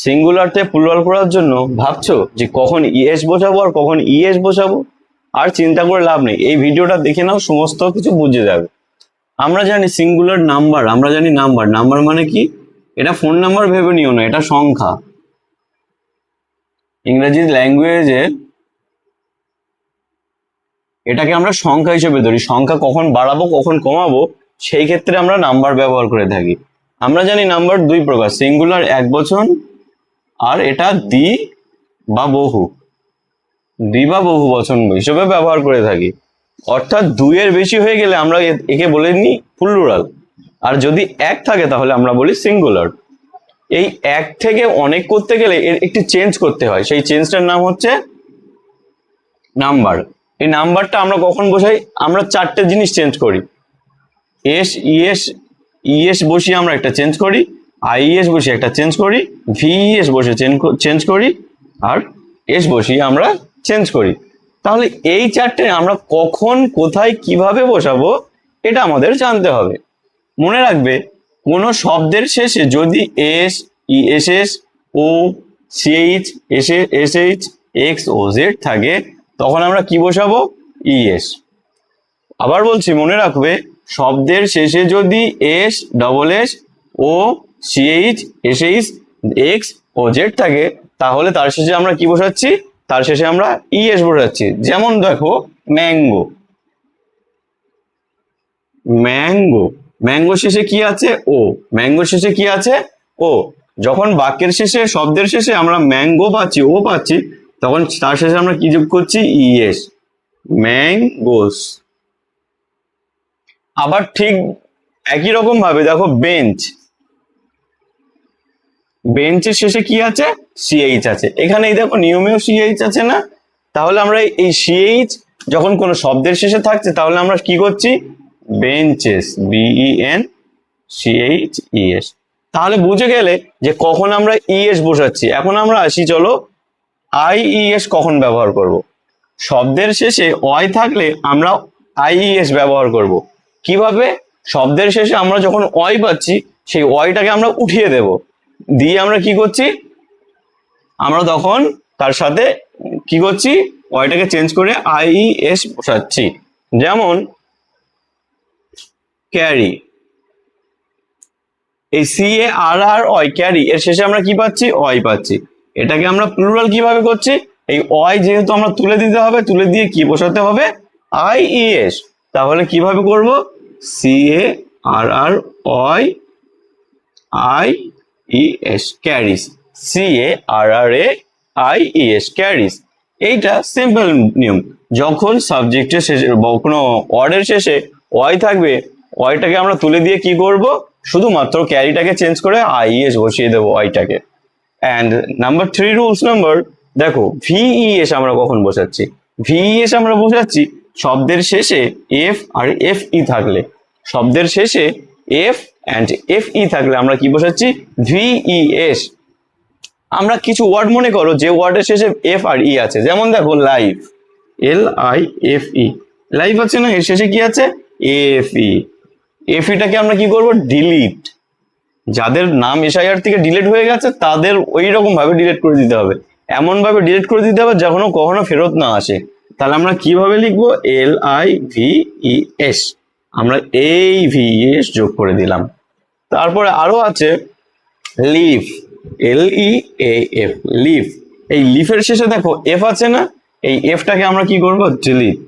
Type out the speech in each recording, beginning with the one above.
সিঙ্গুলারতে plural করার জন্য ভাবছো যে কখন ইএস বসাবো আর কখন ইএস বসাবো, আর চিন্তা করে লাভ নেই, এই ভিডিওটা দেখে নাও, সমস্ত কিছু বুঝে যাবে। আমরা জানি সিঙ্গুলার নাম্বার, আমরা জানি নাম্বার, নাম্বার মানে কি? এটা ফোন নাম্বার ভেবে নিও না, এটা সংখ্যা। ইংরেজি ল্যাঙ্গুয়েজে এটাকে আমরা সংখ্যা হিসেবে ধরি। সংখ্যা কখন বাড়াবো কখন কমাবো সেই ক্ষেত্রে আমরা নাম্বার ব্যবহার করে থাকি। আমরা জানি নাম্বার দুই প্রকার, সিঙ্গুলার এক বচন, আর এটা দ্বি বা বহু বচন হিসেবে ব্যবহার করে থাকি। অর্থাৎ দুইয়ের বেশি হয়ে গেলে আমরা একে বলে নিই প্লুরাল, আর যদি এক থাকে তাহলে আমরা বলি সিঙ্গুলার। এই এক থেকে অনেক করতে গেলে এর একটি চেঞ্জ করতে হয়, সেই চেঞ্জটার নাম হচ্ছে নাম্বার। এই নাম্বারটা আমরা কখন বসাই? আমরা চারটে জিনিস চেঞ্জ করি। ইএস বসিয়ে আমরা একটা চেঞ্জ করি, আইএস বসিয়ে একটা চেঞ্জ করি, ভিএস বসে চেঞ্জ করি, আর এস বসিয়ে আমরা চেঞ্জ করি। তাহলে এই চারটে আমরা কখন কোথায় কিভাবে বসাবো এটা আমাদের জানতে হবে। মনে রাখবে, কোনো শব্দের শেষে যদি এস, ইএসএস, ও, সিএইচ, এসএইচ, এক্স ও জেড থাকে তখন আমরা কি বসাবো? ইএস। আবার বলছি, মনে রাখবে, শব্দের শেষে যদি এস, ডবল এস, ও, সিএইচ, এসএইচ, এক্স ও জেড থাকে তাহলে তার শেষে আমরা কি বসাচ্ছি? তার শেষে আমরা ইএস বসাচ্ছি। যেমন দেখো, ম্যাঙ্গো, ম্যাঙ্গো, ম্যাঙ্গো শেষে কি আছে? ও। ম্যাঙ্গো শেষে কি আছে? ও। যখন বাক্যের শেষে, শব্দের শেষে আমরা ম্যাঙ্গো পাচ্ছি, ও পাচ্ছি, তখন তার শেষে আমরা কি যোগ করছি? E S, mangoes. আবার ঠিক একই রকম ভাবে দেখো, বেঞ্চ, বেঞ্চের শেষে কি আছে? সিএইচ আছে। এখানে এই দেখো নিয়মেও সিএইচ আছে না? তাহলে আমরা এই সিএইচ যখন কোনো শব্দের শেষে থাকছে তাহলে আমরা কি করছি? Benches, B E N C H E S. তাহলে বুঝে গেলে যে কখন আমরা ইএস বসাচ্ছি। এখন আমরা আসি, চলো আইইএস কখন ব্যবহার করব। শব্দের শেষে অয় থাকলে আমরা আইইএস ব্যবহার করব। কিভাবে? শব্দের শেষে আমরা যখন অয় পাচ্ছি সেই অয়টাকে আমরা উঠিয়ে দেব, দিয়ে আমরা কি করছি? আমরা তখন তার সাথে কি করছি? অয়টাকে চেঞ্জ করে আইইএস বসাচ্ছি। যেমন ক্যারি, এই সিএ আর আর অয়, ক্যারি, এর শেষে আমরা কি পাচ্ছি? অয় পাচ্ছি। এটাকে আমরা প্লুরাল কিভাবে করছি? এই অয় যেহেতু আমরা তুলে দিতে হবে, তুলে দিয়ে কি বসাতে হবে? আইইএস। তাহলে কিভাবে করব? CA R R Y I E S, carries, C A R R A I E S, carries. এইটা সিম্পল নিয়ম। যখন সাবজেক্টের শেষে বা কোনো ওয়ার্ডের শেষে ওয়াই থাকবে, ওয়াইটাকে আমরা তুলে দিয়ে কি করব? শুধুমাত্র ক্যারিটাকে চেঞ্জ করে আইএস বসিয়ে দেবো ওয়াইটাকে। অ্যান্ড নাম্বার 3 রুলস নাম্বার, দেখো ভিইএস আমরা কখন বসাচ্ছি? ভিইএস আমরা বসাচ্ছি শব্দের শেষে এফ আর এফ ই থাকলে। শব্দের শেষে এফ অ্যান্ড এফ ই থাকলে আমরা কি বসাচ্ছি? ভিইএস। আমরা কিছু ওয়ার্ড মনে করো যে ওয়ার্ডের শেষে এফ আর ই আছে, যেমন দেখো লাইফ, LIFE, লাইফ আছে না? এর শেষে কি আছে? এফই। এফইটাকে আমরা কি করব? ডিলিট। যাদের নাম এসআইআর থেকে ডিলিট হয়ে গেছে তাদের ওই রকম ভাবে ডিলিট করে দিতে হবে, এমন ভাবে ডিলিট করে দিতে হবে যখন কখনো ফেরত না আসে। তাহলে আমরা কিভাবে লিখবো? LIVES, আমরা এই ভিএস যোগ করে দিলাম। তারপরে আরো আছে লিফ, LEAF, লিফ। এই লিফের শেষে দেখো এফ আছে না? এই এফটাকে আমরা কি করব? ডিলিট।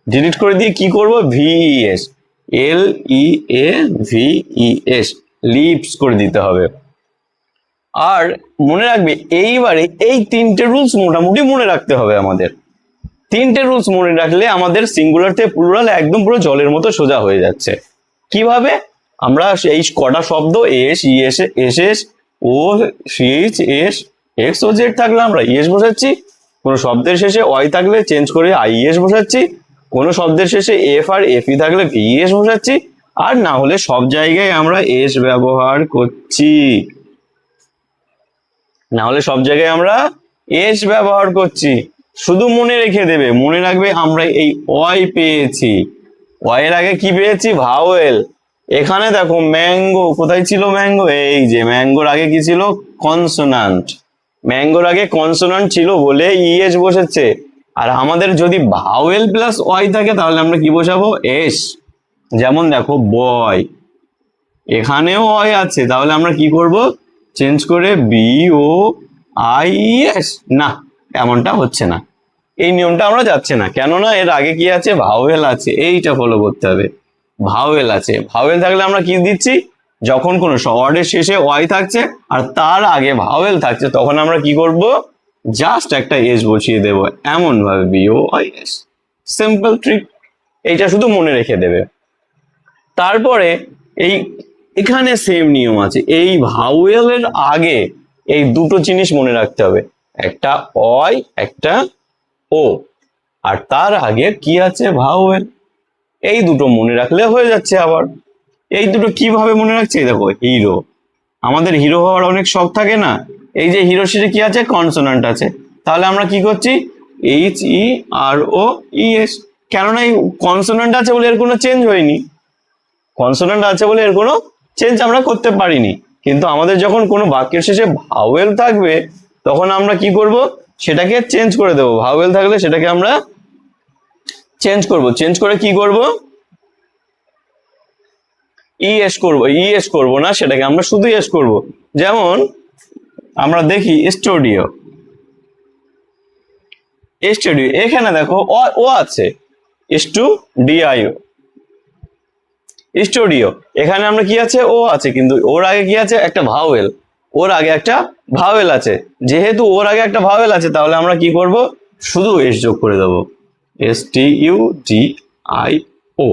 ডিলিট করে দিয়ে কি করব? ভিএস, LEAVES, লিভস করে দিতে হবে। আর মনে রাখবে, এইবারে এই তিনটে রুলস মোটামুটি মনে রাখতে হবে আমাদের। তিনটে রুলস মনে রাখলে আমাদের সিঙ্গুলার থেকে প্লুরাল একদম পুরো জলের মতো সোজা হয়ে যাচ্ছে। কিভাবে? আমরা এই কটা শব্দ এস, ইএস, এসএস, ও, সিএইচ, এস, এক্স ও জেড থাকলে আমরা ইএস বসাচ্ছি। কোনো শব্দের শেষে ওয়াই থাকলে চেঞ্জ করে আইএস বসাচ্ছি। কোনো শব্দের শেষে এফ আর এফই থাকলে ভিএস বসাচ্ছি। আর না হলে সব জায়গায় আমরা এস ব্যবহার করছি, না হলে সব জায়গায় আমরা এস ব্যবহার করছি। শুধু মনে রেখে দেবে, মনে রাখবে আমরা এই অয় পেয়েছি, অয়ের আগে কি পেয়েছি? ভাওয়েল। এখানে দেখো ম্যাঙ্গো, কোথায় ছিল ম্যাঙ্গো? এই যে ম্যাঙ্গোর আগে কি ছিল? কনসোনান্ট। ম্যাঙ্গোর আগে কনসোনান্ট ছিল বলে ইএস বসেছে। আর আমাদের যদি ভাওয়েল প্লাস ওয়াই থাকে তাহলে আমরা কি বসাবো? এস। যেমন দেখো বয়, এখানেও ওয়াই আছে, তাহলে আমরা কি করব? চেঞ্জ করে বি ও আই এস। না, এমনটা হচ্ছে না, এই নিয়মটা আমরা যাচ্ছে না। কেননা এর আগে কি আছে? ভাওয়েল আছে, এইটা ফলো করতে হবে। ভাওয়েল আছে, ভাওয়েল থাকলে আমরা কি দিচ্ছি? যখন কোনো ওয়ার্ডের শেষে ওয়াই থাকছে আর তার আগে ভাওয়েল থাকছে, তখন আমরা কি করব? জাস্ট একটা এস বসিয়ে দেব, এমন ভাবে B O I S. Simple trick, এইটা শুধু মনে রেখে দেবে। তারপরে এই এখানে সেম নিয়ম আছে, এই ভাওয়েলের আগে এই দুটো জিনিস মনে রাখতে হবে, একটা অয় একটা ও, আর তার আগে কি আছে? ভাওয়েল। এই দুটো মনে রাখলে হয়ে যাচ্ছে। আবার এই দুটো কিভাবে মনে রাখছে? দেখো হিরো, আমাদের হিরো হওয়ার অনেক শখ থাকে না? এই যে হিরো শেষে কি আছে? কনসোনান্ট আছে, তাহলে আমরা কি করছি? এইচ ই আর ও ই এস। কেননা এই কনসোনান্ট আছে বলে এর কোনো চেঞ্জ হয়নি, কনসোনান্ট আছে বলে এর কোনো চেঞ্জ আমরা করতে পারিনি। কিন্তু আমাদের যখন কোনো বাক্যের শেষে ভাওয়েল থাকবে তখন আমরা কি করব? সেটাকে চেঞ্জ করে দেবো। ভাওয়েল থাকলে সেটাকে আমরা চেঞ্জ করব, চেঞ্জ করে কি করব? ইএস করব, ইএস করব না, সেটাকে আমরা শুধু এস করব। যেমন আমরা দেখি স্টুডিও, স্টুডিও, এখানে দেখো ও আছে, স্টুডিও, স্টুডিও, এখানে আমরা কি আছে? ও আছে, কিন্তু ওর আগে কি আছে? একটা ভাওয়েল, ওর আগে একটা ভাওয়েল আছে। যেহেতু ওর আগে একটা ভাওয়েল আছে তাহলে আমরা কি করব? শুধু এস যোগ করে দেবো, S T U D I O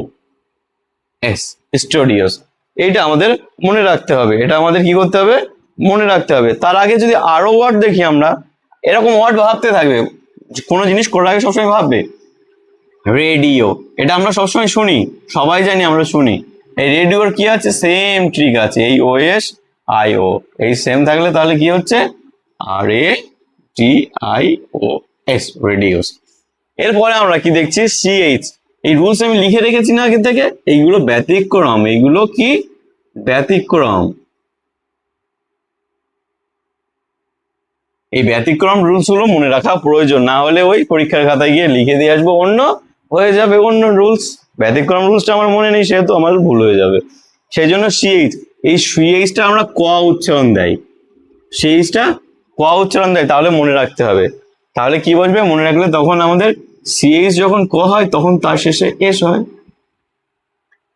S, studios. এইটা আমাদের মনে রাখতে হবে, এটা আমাদের কি করতে হবে? মনে রাখতে হবে। তার আগে যদি আরো ওয়ার্ড দেখি আমরা, এরকম ওয়ার্ড ভাবতে থাকবে, কোনো জিনিস করার আগে সবসময় ভাববে। রেডিও, এটা আমরা সবসময় শুনি, সবাই জানি, আমরা শুনি। এই রেডিওর কি আছে? সেম ট্রিক আছে, এই ও এস আই ও, এই সেম থাকলে তাহলে কি হচ্ছে? R A T I O S, radios. এরপরে আমরা কি দেখছি? সিএইচ। এই রুলস আমি লিখে রেখেছি না আগে থেকে, এইগুলো ব্যতিক্রম, এইগুলো কি? ব্যতিক্রম। এই ব্যতিক্রম রুলস গুলো মনে রাখা প্রয়োজন, না হলে ওই পরীক্ষার খাতায় গিয়ে লিখে দিয়ে আসবো অন্য, হয়ে যাবে অন্য রুলস। ব্যতিক্রম রুলসটা আমার মনে নেই, সেহেতু আমার ভুল হয়ে যাবে। সেই জন্য সিএইচ, এই সিএইচটা আমরা ক উচ্চারণ দেয়, সিএইচটা ক উচ্চারণ দেয়, তাহলে মনে রাখতে হবে। তাহলে কি বসবে? মনে রাখলে তখন আমাদের সিএইচ যখন ক হয় তখন তার শেষে এস হয়।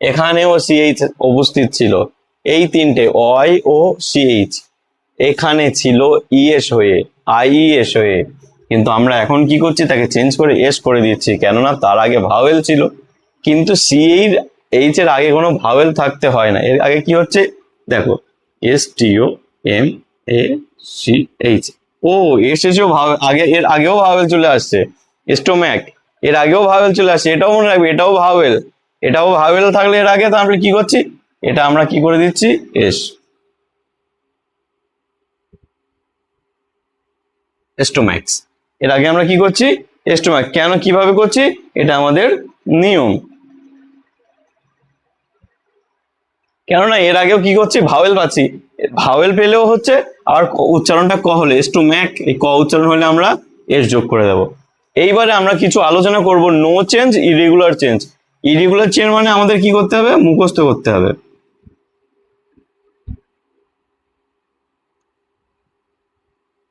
এখানেও সিএইচ উপস্থিত ছিল, এই তিনটে অয় ও সিএইচ এখানে ছিল ইএস হয়ে, আইইএস হয়ে, কিন্তু আমরা এখন কি করছি? তাকে চেঞ্জ করে এস করে দিচ্ছি, কেননা তার আগে ভাওয়েল ছিল। কিন্তু এইচ এর আগে কোনো ভাওয়েল থাকতে হয় না, এর আগে কি হচ্ছে? দেখো S T O M A C H, ও এসেছেও আগে, এর আগেও ভাওয়েল চলে আসছে। স্টোম্যাক, এর আগেও ভাওয়েল চলে আসছে, এটাও মনে রাখবে, এটাও ভাওয়েল, এটাও ভাওয়েল থাকলে এর আগে, তাহলে কি করছি? এটা আমরা কি করে দিচ্ছি? এস। স্টোম্যাক্স, এর আগে আমরা কি করছি? স্টোম্যাক। কেন, কিভাবে করছি? এটা আমাদের নিয়ম, কেননা এর আগেও কি করছি? ভাওয়েল পাচ্ছি, ভাওয়েল পেলেও হচ্ছে, আর উচ্চারণটা ক হলে, স্টোম্যাক, এই ক উচ্চারণ হলে আমরা এস যোগ করে দেব। এইবারে আমরা কিছু আলোচনা করব, no change, irregular change. Irregular change মানে আমাদের কি করতে হবে? মুখস্থ করতে হবে।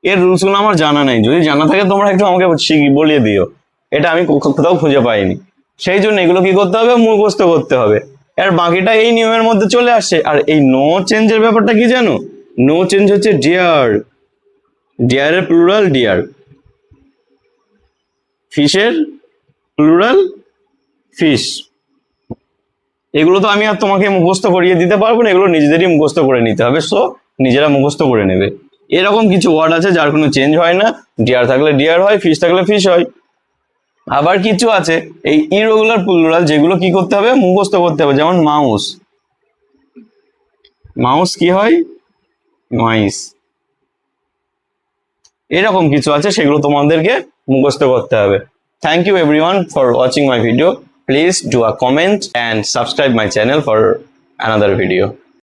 এর রুলস গুলো আমার জানা নেই, যদি জানা থাকে তোমরা একটু আমাকে বলিয়ে দিও, এটা আমি কোথাও খুঁজে পাইনি। সেই জন্য এগুলো কি করতে হবে? মুখস্থ করতে হবে। আর বাকিটা এই নিয়মের মধ্যে চলে আসছে। আর এই নো চেঞ্জের ব্যাপারটা কি জানো? নো চেঞ্জ হচ্ছে ডিয়ার, ডিয়ারের প্লুরাল ডিয়ার, ফিশের প্লুরাল ফিশ। এগুলো তো আমি আর তোমাকে মুখস্থ করিয়ে দিতে পারবো না, এগুলো নিজেদেরই মুখস্থ করে নিতে হবে। সো নিজেরা মুখস্থ করে নেবে। এরকম কিছু ওয়ার্ড আছে যার কোনো চেঞ্জ হয় না, ডিয়ার থাকলে ডিয়ার হয়, ফিশ থাকলে ফিশ হয়। আবার কিছু আছে এই ইরেগুলার প্লুরাল, যেগুলো কি করতে হবে? মুখস্থ করতে হবে। যেমন মাউস, মাউস কি হয়? মাইস। এরকম কিছু আছে, সেগুলো তোমাদেরকে মুখস্থ করতে হবে। Thank you everyone for watching my video. Please do a comment and subscribe my channel for another video.